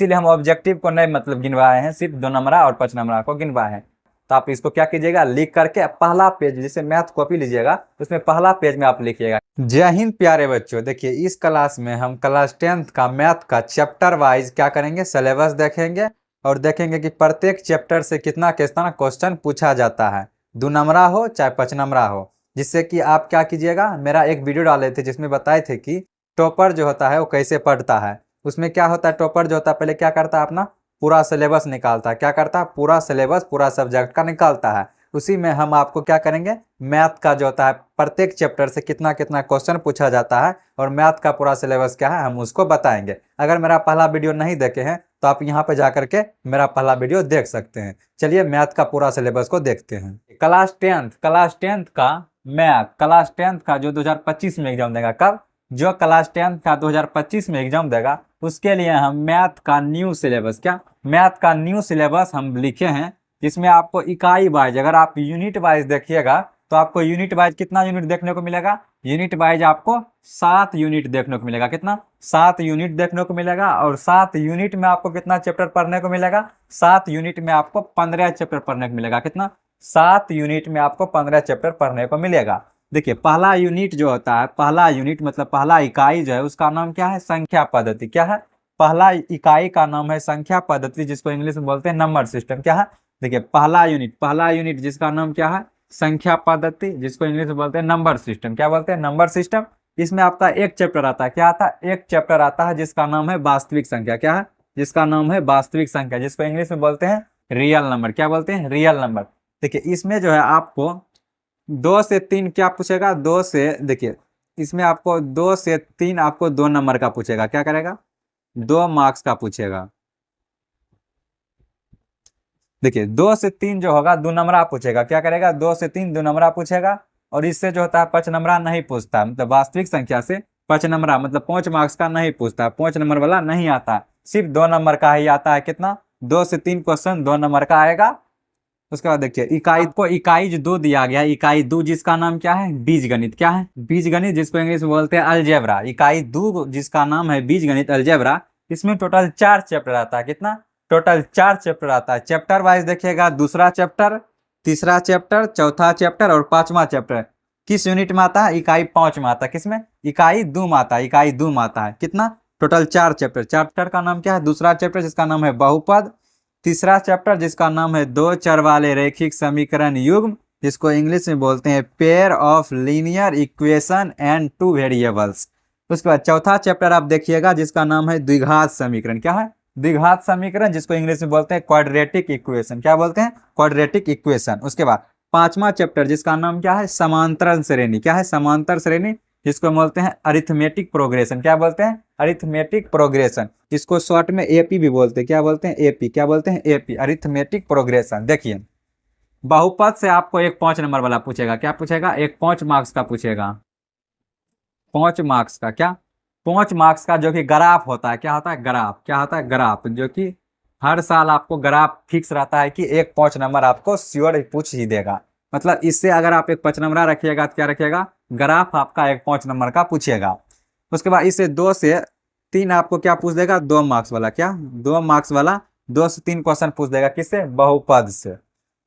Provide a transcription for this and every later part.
इसीलिए हम ऑब्जेक्टिव को नहीं मतलब गिनवाए हैं, सिर्फ 2 नंबरा और 5 नंबरा को गिनवाए हैं। तो आप इसको क्या कीजिएगा, लिख करके पहला पेज, जैसे मैथ कॉपी लीजिएगा उसमें पहला पेज में आप लिखिएगा। जय हिंद प्यारे बच्चों। देखिए इस क्लास में हम क्लास 10th का मैथ का चैप्टर वाइज क्या करेंगे, सिलेबस देखेंगे और देखेंगे कि प्रत्येक चैप्टर से कितना कितना क्वेश्चन पूछा जाता है, 2 नंबरा हो चाहे 5 नंबरा हो। जिससे कि आप क्या कीजिएगा, मेरा एक वीडियो डाले थे जिसमें बताए थे कि टॉपर जो होता है वो कैसे पढ़ता है। उसमें क्या होता है, टॉपर जो होता है पहले क्या करता है, अपना पूरा सिलेबस निकालता है। क्या करता है, पूरा सिलेबस पूरा सब्जेक्ट का निकालता है। उसी में हम आपको क्या करेंगे, मैथ का जो होता है प्रत्येक चैप्टर से कितना कितना क्वेश्चन पूछा जाता है और मैथ का पूरा सिलेबस क्या है हम उसको बताएंगे। अगर मेरा पहला वीडियो नहीं देखे हैं तो आप यहाँ पे जा करके मेरा पहला वीडियो देख सकते हैं। चलिए मैथ का पूरा सिलेबस को देखते हैं। क्लास 10th का मैथ, क्लास 10th का जो 2025 में एग्जाम देगा, कब, जो क्लास 10th का 2025 में एग्जाम देगा उसके लिए हम मैथ का न्यू सिलेबस, क्या, मैथ का न्यू सिलेबस हम लिखे हैं। जिसमें आपको इकाई वाइज, अगर आप यूनिट वाइज देखिएगा तो आपको यूनिट वाइज कितना यूनिट देखने को मिलेगा, यूनिट वाइज आपको 7 यूनिट देखने को मिलेगा। कितना, 7 यूनिट देखने को मिलेगा। और 7 यूनिट में आपको कितना चैप्टर पढ़ने को मिलेगा, 7 यूनिट में आपको 15 चैप्टर पढ़ने को मिलेगा। कितना, 7 यूनिट में आपको 15 चैप्टर पढ़ने को मिलेगा। देखिए पहला यूनिट जो होता है, पहला यूनिट मतलब पहला इकाई जो है उसका नाम क्या है, संख्या पद्धति। क्या है, पहला इकाई का नाम है संख्या पद्धति, जिसको इंग्लिश में बोलते हैं नंबर सिस्टम। क्या है, देखिए पहला यूनिट जिसका नाम क्या है, संख्या पद्धति, जिसको इंग्लिश में बोलते हैं नंबर सिस्टम। क्या बोलते हैं, नंबर सिस्टम। इसमें आपका एक चैप्टर आता है, क्या आता है, एक चैप्टर आता है जिसका नाम है वास्तविक संख्या। क्या है, जिसका नाम है वास्तविक संख्या, जिसको इंग्लिश में बोलते हैं रियल नंबर। क्या बोलते हैं, रियल नंबर। देखिए इसमें जो है आपको 2 से 3 क्या पूछेगा, 2 से, देखिए इसमें आपको 2 से 3 आपको 2 नंबर का पूछेगा। क्या करेगा, 2 मार्क्स का पूछेगा। देखिए 2 से 3 जो होगा 2 नंबरा पूछेगा। क्या करेगा, 2 से 3 2 नंबरा पूछेगा। और इससे जो होता है 5 नंबरा नहीं पूछता, मतलब वास्तविक संख्या से 5 नंबरा मतलब 5 मार्क्स का नहीं पूछता, 5 नंबर वाला नहीं आता, सिर्फ 2 नंबर का ही आता है। कितना, 2 से 3 क्वेश्चन 2 नंबर का आएगा। उसके बाद देखिए इकाई को, इकाई जो 2 दिया गया, इकाई 2 जिसका नाम क्या है, बीजगणित। क्या है, बीजगणित, जिसको इंग्लिश में बोलते हैं अलजेब्रा। इकाई 2 जिसका नाम है बीजगणित, अलजेब्रा। इसमें टोटल 4 चैप्टर आता है। कितना, टोटल 4 चैप्टर आता है। चैप्टर वाइज देखिएगा, दूसरा चैप्टर, तीसरा चैप्टर, चौथा चैप्टर और 5वां चैप्टर किस यूनिट में आता है, इकाई 5 में आता है। किसमें, इकाई 2 में आता है, इकाई 2 में आता है। कितना, टोटल 4 चैप्टर। चैप्टर का नाम क्या है, दूसरा चैप्टर जिसका नाम है बहुपद, तीसरा चैप्टर जिसका नाम है 2 चर वाले रैखिक समीकरण युग्म, जिसको इंग्लिश में बोलते हैं pair of linear equation and 2 variables. उसके बाद चौथा चैप्टर आप देखिएगा जिसका नाम है द्विघात समीकरण। क्या है, द्विघात समीकरण, जिसको इंग्लिश में बोलते हैं क्वाड्रेटिक इक्वेशन। क्या बोलते हैं, क्वाड्रेटिक इक्वेशन। उसके बाद 5वां चैप्टर जिसका नाम क्या है, समांतर श्रेणी। क्या है, समांतर श्रेणी, जिसको बोलते हैं अरिथमेटिक प्रोग्रेशन। क्या बोलते हैं, अरिथमेटिक प्रोग्रेशन। इसको शॉर्ट में एपी भी बोलते हैं। क्या बोलते हैं, एपी। क्या बोलते हैं, एपी, अरिथमेटिक प्रोग्रेशन। देखिए बहुपद से आपको एक 5 नंबर वाला पूछेगा। क्या पूछेगा, एक 5 मार्क्स का पूछेगा, 5 मार्क्स का। क्या, 5 मार्क्स का, जो कि ग्राफ होता है। क्या होता है, ग्राफ। क्या होता है, ग्राफ, जो कि हर साल आपको ग्राफ फिक्स रहता है कि एक 5 नंबर आपको श्योर पूछ ही देगा। मतलब इससे अगर आप एक 5 नंबर रखिएगा तो क्या रखिएगा, ग्राफ आपका एक 5 नंबर का पूछेगा। उसके बाद इससे 2 से 3 आपको क्या पूछ देगा, 2 मार्क्स वाला। क्या, 2 मार्क्स वाला 2 से 3 क्वेश्चन पूछ देगा, किससे, बहुपद से।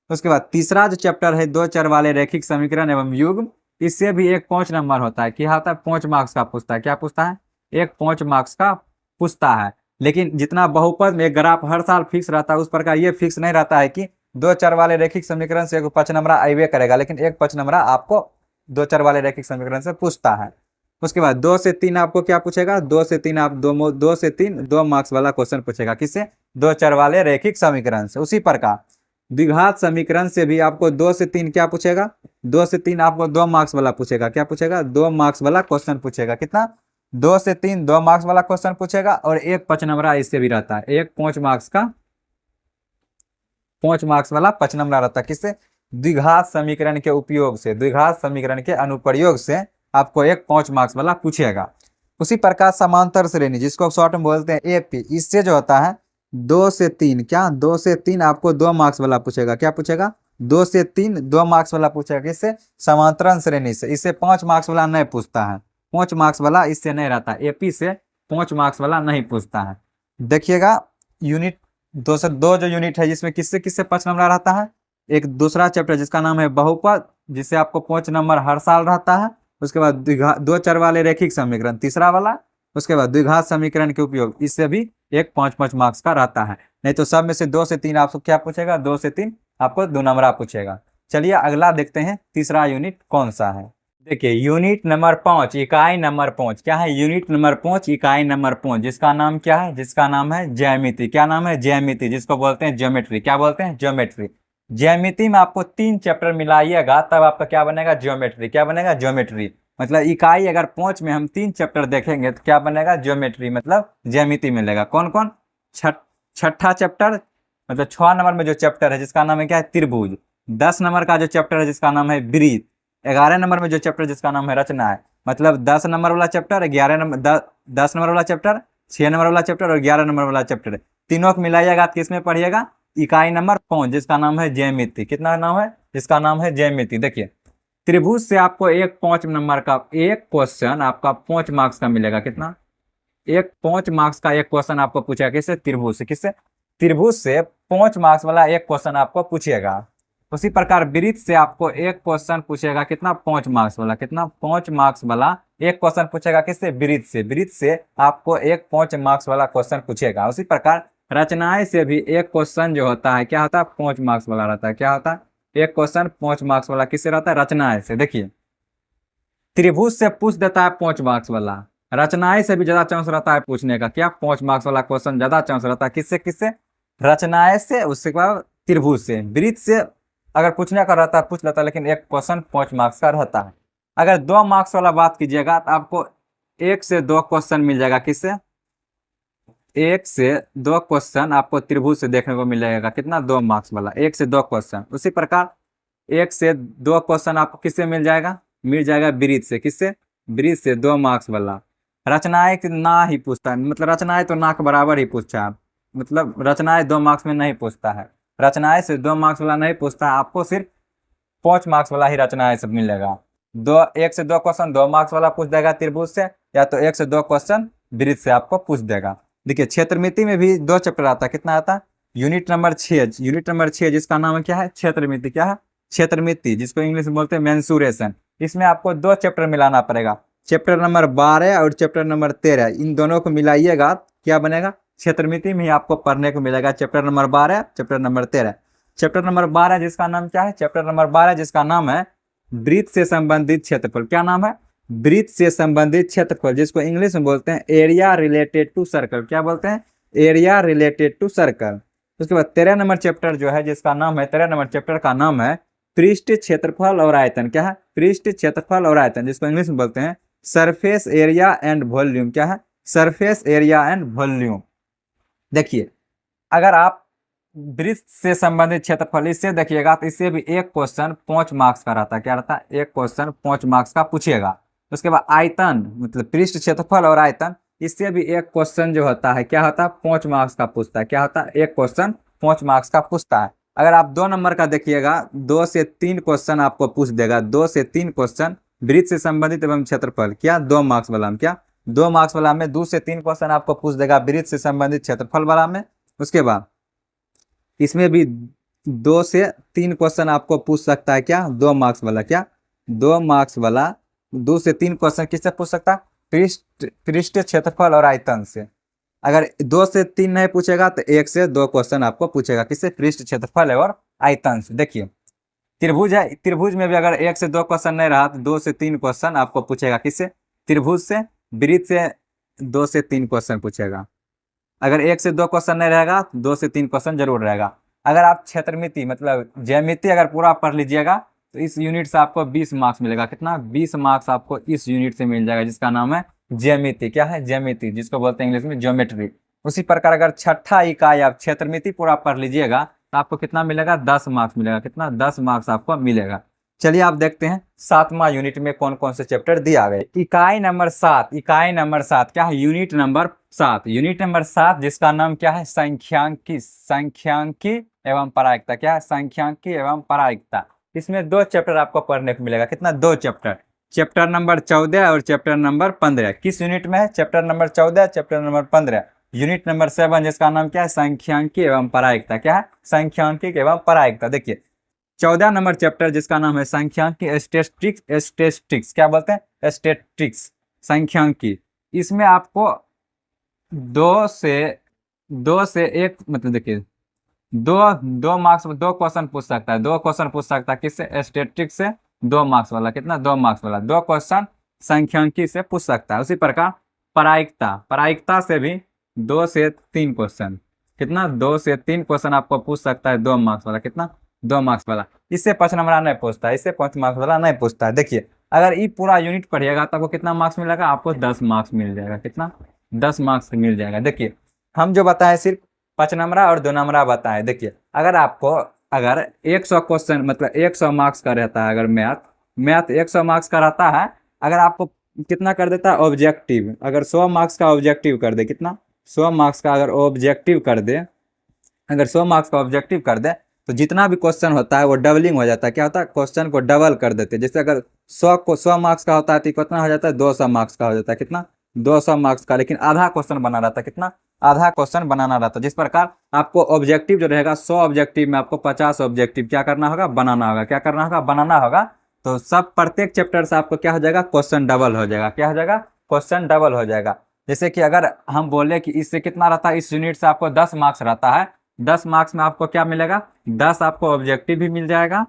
उसके बाद तीसरा जो चैप्टर है 2 चर वाले रैखिक समीकरण एवं युग्म, इससे भी एक 5 नंबर होता है। क्या होता है, 5 मार्क्स का पूछता है। क्या पूछता है, एक 5 मार्क्स का पूछता है। लेकिन जितना बहुपद में ग्राफ हर साल फिक्स रहता है उस प्रकार ये फिक्स नहीं रहता है कि 2 चर वाले रैखिक समीकरण से एक 5 नंबर आइए करेगा, लेकिन एक 5 नंबर आपको 2 चर वाले रैखिक समीकरण से पूछता है। उसके बाद 2 से 3 आपको क्या पूछेगा, 2 से 3 आप 2 से 3 2 मार्क्स वाला क्वेश्चन पूछेगा, किससे, 2 चर वाले रैखिक समीकरण से। उसी प्रकार द्विघात समीकरण से भी आपको 2 से 3 क्या पूछेगा, 2 से 3 आपको 2 मार्क्स वाला पूछेगा। क्या पूछेगा, 2 मार्क्स वाला क्वेश्चन पूछेगा। कितना, 2 से 3 2 मार्क्स वाला क्वेश्चन पूछेगा। और एक 5 नंबर इससे भी रहता है, एक 5 मार्क्स का, 5 मार्क्स वाला 5 नंबर रहता है। किससे, द्विघात समीकरण के उपयोग से, द्विघात समीकरण के अनुप्रयोग से आपको एक 5 मार्क्स वाला पूछेगा। उसी प्रकार समांतर श्रेणी, जिसको शॉर्ट में बोलते हैं एपी, इससे जो होता है 2 से 3, क्या, 2 से 3 आपको 2 मार्क्स वाला पूछेगा। क्या पूछेगा, 2 से 3 2 मार्क्स वाला पूछेगा, किससे, समांतरण श्रेणी से। इससे 5 मार्क्स वाला नहीं पूछता है, 5 मार्क्स वाला इससे नहीं रहता, एपी से 5 मार्क्स वाला नहीं पूछता है। देखिएगा यूनिट 202 जो यूनिट है जिसमें किससे किससे 5 नंबर रहता है। एक दूसरा चैप्टर जिसका नाम है बहुपद, जिससे आपको 5 नंबर हर साल रहता है। उसके बाद दो चर वाले रैखिक समीकरण तीसरा वाला। उसके बाद द्विघात समीकरण के उपयोग, इससे भी एक 5-5 मार्क्स का रहता है। नहीं तो सब में से 2 से 3 आपको क्या पूछेगा, 2 से 3 आपको 2 नंबर पूछेगा। चलिए अगला देखते हैं तीसरा यूनिट कौन सा है। देखिए यूनिट नंबर 5 इकाई नंबर 5 क्या है, यूनिट नंबर 5 इकाई नंबर 5 जिसका नाम क्या है, जिसका नाम है ज्यामिति। क्या नाम है, ज्यामिति, जिसको बोलते हैं ज्योमेट्री। क्या बोलते हैं, ज्योमेट्री। ज्यामिति में आपको 3 चैप्टर मिलाइएगा तब आपका क्या बनेगा, ज्योमेट्री। क्या बनेगा, ज्योमेट्री। मतलब इकाई अगर 5 में हम 3 चैप्टर देखेंगे तो क्या बनेगा, ज्योमेट्री, मतलब ज्यामिति मिलेगा। कौन कौन, छठा चैप्टर मतलब 6 नंबर में जो चैप्टर है जिसका नाम है क्या है, त्रिभुज। 10 नंबर का जो चैप्टर है जिसका नाम है वृत्त। 11 नंबर में जो चैप्टर जिसका नाम है रचना है। मतलब 10 नंबर वाला चैप्टर, 11 नंबर 10 नंबर वाला चैप्टर, 6 नंबर वाला चैप्टर और 11 नंबर वाला चैप्टर, तीनों को मिलाइएगा किस में पढ़िएगा, इकाई नंबर 5 जिसका नाम है ज्यामिति। कितना नाम है, जिसका नाम है ज्यामिति। देखिए त्रिभुज से आपको एक 5 नंबर का एक क्वेश्चन आपका 5 मार्क्स का मिलेगा। कितना, एक 5 मार्क्स का एक क्वेश्चन आपको पूछेगा। किससे, त्रिभुज से। किससे, त्रिभुज से 5 मार्क्स वाला एक क्वेश्चन आपको पूछेगा। उसी प्रकार वृत्त से आपको एक क्वेश्चन पूछेगा। कितना, 5 मार्क्स वाला। कितना, 5 मार्क्स वाला एक क्वेश्चन पूछेगा। किससे, वृत्त से। वृत्त से आपको एक 5 मार्क्स वाला क्वेश्चन पूछेगा। उसी प्रकार रचनाएं से भी एक क्वेश्चन जो होता है क्या होता है, 5 मार्क्स वाला रहता है। क्या होता है, एक क्वेश्चन 5 मार्क्स वाला किससे रहता है, रचनाएं से। देखिए त्रिभुज से पूछ देता है 5 मार्क्स वाला, रचनाएं से भी ज्यादा चांस रहता है पूछने का। क्या, 5 मार्क्स वाला क्वेश्चन ज्यादा चांस रहता है। किससे किससे, रचनाएं से, उसके बाद त्रिभुज से। वृत्त से अगर पूछने का रहता है पूछ लेता है, लेकिन एक क्वेश्चन 5 मार्क्स का रहता है। अगर 2 मार्क्स वाला बात कीजिएगा तो आपको 1 से 2 क्वेश्चन मिल जाएगा। किससे, 1 से 2 क्वेश्चन आपको त्रिभुज से देखने को मिलेगा। कितना, 2 मार्क्स वाला 1 से 2 क्वेश्चन। उसी प्रकार 1 से 2 क्वेश्चन आपको किससे मिल जाएगा, मिल जाएगा वृत्त से। किससे, वृत्त से 2 मार्क्स वाला। रचनाएं ना ही पूछता है, मतलब रचनाएं तो ना के बराबर ही पूछता है। मतलब रचनाएं 2 मार्क्स में नहीं पूछता है। रचनाएं से 2 मार्क्स वाला नहीं पूछता है, आपको सिर्फ 5 मार्क्स वाला ही रचनाएं से मिलेगा। 1 से 2 क्वेश्चन 2 मार्क्स वाला पूछ देगा त्रिभुज से, या तो 1 से 2 क्वेश्चन वृत्त से आपको पूछ देगा। देखिए क्षेत्रमिति में भी 2 चैप्टर आता है। कितना आता है, यूनिट नंबर 6। यूनिट नंबर 6 जिसका नाम है क्या है, क्षेत्रमिति। क्या है, क्षेत्रमिति, जिसको इंग्लिश में बोलते हैं मेंसुरेशन। इसमें आपको 2 चैप्टर मिलाना पड़ेगा, चैप्टर नंबर 12 और चैप्टर नंबर 13। इन दोनों को मिलाइएगा क्या बनेगा, क्षेत्रमिति में ही आपको पढ़ने को मिलेगा chapter number 12, chapter number 13। Chapter number 12 जिसका नाम क्या है, चैप्टर नंबर 12 जिसका नाम है वृत्त से संबंधित क्षेत्रफल। क्या नाम है, वृत्त से संबंधित क्षेत्रफल, जिसको इंग्लिश में बोलते हैं एरिया रिलेटेड टू सर्कल। क्या बोलते हैं, एरिया रिलेटेड टू सर्कल। उसके बाद 13 नंबर चैप्टर जो है जिसका नाम है, 13 नंबर चैप्टर का नाम है पृष्ठ क्षेत्रफल और आयतन। क्या है, पृष्ठ क्षेत्रफल और आयतन, जिसको इंग्लिश में बोलते हैं सरफेस एरिया एंड वॉल्यूम। क्या है, सरफेस एरिया एंड वॉल्यूम। देखिए अगर आप वृत्त से संबंधित क्षेत्रफल इससे देखिएगा तो इससे भी एक क्वेश्चन 5 मार्क्स का रहता है। क्या रहता है, एक क्वेश्चन 5 मार्क्स का पूछेगा। उसके बाद आयतन मतलब पृष्ठ क्षेत्रफल और आयतन, इससे भी एक क्वेश्चन जो होता है क्या होता है, 5 मार्क्स का पूछता है। क्या होता है, एक क्वेश्चन 5 मार्क्स का पूछता है। अगर आप 2 नंबर का देखिएगा 2 से 3 क्वेश्चन आपको पूछ देगा। 2 से 3 क्वेश्चन वृत्त से संबंधित एवं क्षेत्रफल। क्या, 2 मार्क्स वाला में। क्या, 2 मार्क्स वाला में 2 से 3 क्वेश्चन आपको पूछ देगा वृत्त से संबंधित क्षेत्रफल वाला में। उसके बाद इसमें भी 2 से 3 क्वेश्चन आपको पूछ सकता है। क्या, 2 मार्क्स वाला। क्या, 2 मार्क्स वाला 2 से 3 क्वेश्चन किससे पूछ सकता है, पृष्ठ क्षेत्रफल और आयतन से। अगर 2 से 3 नहीं पूछेगा तो 1 से 2 क्वेश्चन आपको पूछेगा। किससे, पृष्ठ क्षेत्रफल और आयतन से। देखिए त्रिभुज है, त्रिभुज में भी अगर 1 से 2 क्वेश्चन नहीं रहा तो 2 से 3 क्वेश्चन आपको पूछेगा। किससे, त्रिभुज से। वृत्त से 2 से 3 क्वेश्चन पूछेगा। अगर 1 से 2 क्वेश्चन नहीं रहेगा तो 2 से 3 क्वेश्चन जरूर रहेगा। अगर आप क्षेत्रमिति मतलब ज्यामिति अगर पूरा पढ़ लीजिएगा तो इस यूनिट से आपको 20 मार्क्स मिलेगा। कितना, 20 मार्क्स आपको इस यूनिट से मिल जाएगा, जिसका नाम है ज्यामिति। क्या है, ज्यामिति, जिसको बोलते हैं इंग्लिश में ज्योमेट्री। उसी प्रकार अगर छठा इकाई आप क्षेत्रमिति पूरा पढ़ लीजिएगा तो आपको कितना मिलेगा, 10 मार्क्स मिलेगा। कितना, 10 मार्क्स आपको मिलेगा। चलिए आप देखते हैं 7वां यूनिट में कौन कौन से चैप्टर दिया गए। इकाई नंबर 7, इकाई नंबर 7 क्या है, यूनिट नंबर 7। यूनिट नंबर 7 जिसका नाम क्या है, सांख्यिकी, सांख्यिकी एवं प्रायिकता। क्या है, सांख्यिकी एवं प्रायिकता। इसमें 2 चैप्टर आपको पढ़ने को मिलेगा। कितना, 2 चैप्टर, चैप्टर नंबर 14 और चैप्टर नंबर 15। किस यूनिट में है, chapter number 14, chapter number 15। Unit number 7 जिसका नाम क्या है, सांख्यिकी एवं प्रायिकता। क्या है, सांख्यिकी एवं प्रायिकता। देखिए 14 नंबर चैप्टर जिसका नाम है सांख्यिकी स्टेटिस्टिक्स, स्टेटिस्टिक्स क्या बोलते हैं, स्टेटिस्टिक्स, सांख्यिकी। इसमें आपको दो से एक मतलब देखिए दो दो मार्क्स, दो क्वेश्चन पूछ सकता है, दो क्वेश्चन पूछ सकता है किससे, स्टेटिस्टिक्स से, 2 मार्क्स वाला। कितना, 2 मार्क्स वाला, 2 क्वेश्चन सांख्यिकी से पूछ सकता है। उसी प्रकार प्रायिकता, प्रायिकता से भी 2 से 3 क्वेश्चन, कितना, 2 से 3 क्वेश्चन आपको पूछ सकता है, 2 मार्क्स वाला। कितना, 2 मार्क्स वाला। इससे 5 नंबर नहीं पूछता है, इससे 5 मार्क्स वाला नहीं पूछता है। देखिए अगर ये पूरा यूनिट पढ़िएगा तो आपको कितना मार्क्स मिलेगा, आपको 10 मार्क्स मिल जाएगा। कितना, 10 मार्क्स मिल जाएगा। देखिए हम जो बताए सिर्फ 5 नंबरा और 2 नंबरा बताए। देखिए अगर आपको, अगर 100 क्वेश्चन मतलब 100 मार्क्स का रहता है, अगर मैथ 100 मार्क्स का रहता है, अगर आपको कितना कर देता है ऑब्जेक्टिव, अगर 100 मार्क्स का ऑब्जेक्टिव कर दे, कितना, 100 मार्क्स का अगर ऑब्जेक्टिव कर दे, अगर 100 मार्क्स का ऑब्जेक्टिव कर दे तो जितना भी क्वेश्चन होता है वो डबलिंग हो जाता है। क्या होता है, क्वेश्चन को डबल कर देते हैं। जैसे अगर 100 मार्क्स का होता है तो कितना हो जाता है, 200 मार्क्स का हो जाता है। कितना, 200 मार्क्स का, लेकिन आधा क्वेश्चन बना रहता है। कितना, आधा क्वेश्चन बनाना रहता है। जिस प्रकार आपको ऑब्जेक्टिव जो रहेगा 100 ऑब्जेक्टिव में आपको 50 ऑब्जेक्टिव क्या करना होगा, बनाना होगा। क्या करना होगा, बनाना होगा। तो सब प्रत्येक चैप्टर से आपको क्या हो जाएगा, क्वेश्चन डबल हो जाएगा। क्या हो जाएगा, क्वेश्चन डबल हो जाएगा। जैसे कि अगर हम बोले कि इससे कितना रहता है, इस यूनिट से आपको 10 मार्क्स रहता है, 10 मार्क्स में आपको क्या मिलेगा, 10 आपको ऑब्जेक्टिव भी मिल जाएगा,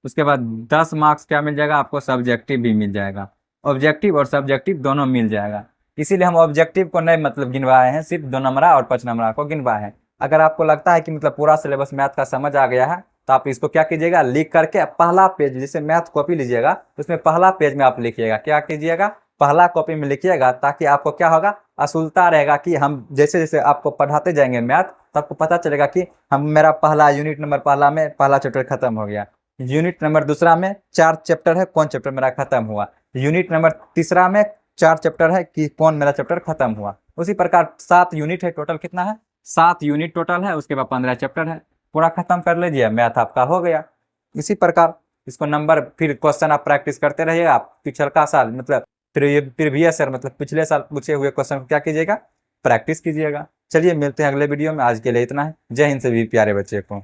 उसके बाद 10 मार्क्स क्या मिल जाएगा आपको, सब्जेक्टिव भी मिल जाएगा। ऑब्जेक्टिव और सब्जेक्टिव दोनों मिल जाएगा। इसीलिए हम ऑब्जेक्टिव को नहीं मतलब गिनवाए हैं, सिर्फ 2 नंबरा और 5 नंबरा को गिनवाए हैं। अगर आपको लगता है कि मतलब पूरा सिलेबस मैथ का समझ आ गया है तो आप इसको क्या कीजिएगा, लिख करके पहला पेज, जैसे मैथ कॉपी लीजिएगा उसमें पहला पेज में आप लिखिएगा। क्या कीजिएगा, पहला कॉपी में लिखिएगा, ताकि आपको क्या होगा, असुलता रहेगा कि हम जैसे जैसे आपको पढ़ाते जाएंगे मैथ, तो आपको पता चलेगा कि हम, मेरा पहला यूनिट नंबर पहला में पहला चैप्टर खत्म हो गया, यूनिट नंबर दूसरा में 4 चैप्टर है, कौन चैप्टर मेरा खत्म हुआ, यूनिट नंबर तीसरा में 4 चैप्टर है कि कौन मेरा चैप्टर खत्म हुआ। उसी प्रकार 7 यूनिट है टोटल। कितना है, 7 यूनिट टोटल है, उसके बाद 15 चैप्टर है। पूरा खत्म कर लीजिए, मैथ आपका हो गया। इसी प्रकार इसको नंबर, फिर क्वेश्चन आप प्रैक्टिस करते रहिएगा। आप पिछले का साल मतलब प्रीवियस ईयर मतलब पिछले साल पूछे हुए क्वेश्चन को क्या कीजिएगा, प्रैक्टिस कीजिएगा। चलिए मिलते हैं अगले वीडियो में, आज के लिए इतना है। जय हिंद सभी प्यारे बच्चे को।